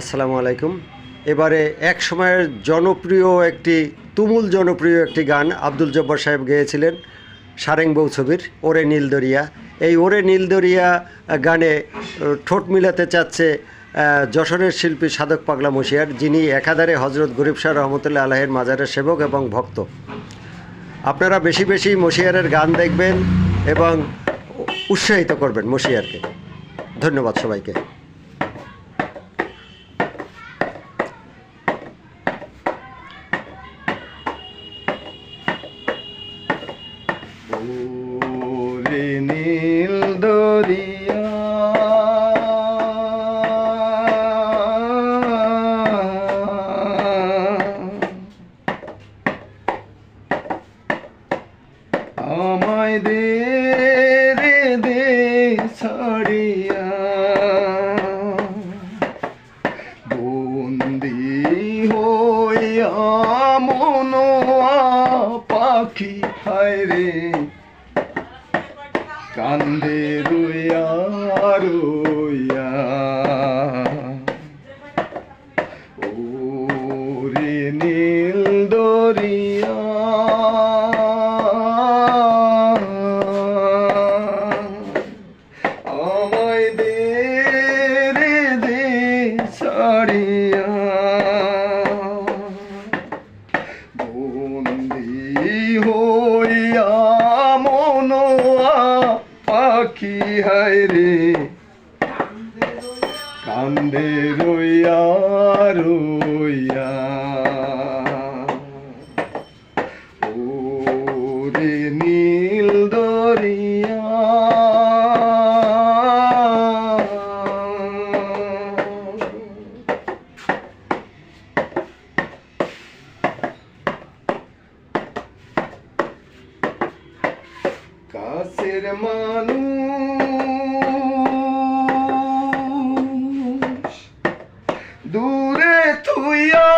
আসসালামু আলাইকুম। এবারে এক সময়ের জনপ্রিয় তুমুল জনপ্রিয় একটি গান আব্দুল জব্বার সাহেব গেয়েছিলেন সারেং বউ ছবির ওরে নীলদরিয়া। এই ওরে নীলদরিয়া গানে ঠোঁট মিলাতে চাচ্ছে যশোরের শিল্পী সাধক পাগলা মশিয়ার, যিনি একাধারে হজরত গরিব শাহ রহমতুল্লাহ আলাহের মাজারের সেবক এবং ভক্ত। আপনারা বেশি বেশি মশিয়ারের গান দেখবেন এবং উৎসাহিত করবেন মশিয়ারকে। ধন্যবাদ সবাইকে। ওরে নীল দরিয়া আমায় দে রে দে ছাড়িয়া বন্দি হইয়া মনোয়া পাখি হায় রে কান্দে রুইয়া রুইয়া ওরে নীল দরিয়া আমায় দে রে দে ছাড়িয়া বন্দি হইয়া মনোয়া পাখি হায় রে কান্দে রইয়া রইয়া ওরে নীল দরিয়া কাছের মানুষ দূরে থুইয়া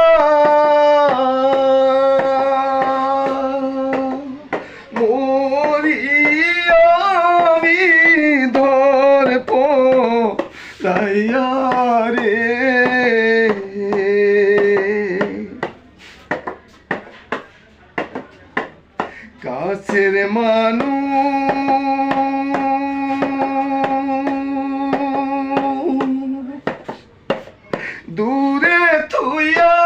মরি আমি ধর পাইয়া রে কাছের মানুষ দূরে থুইয়া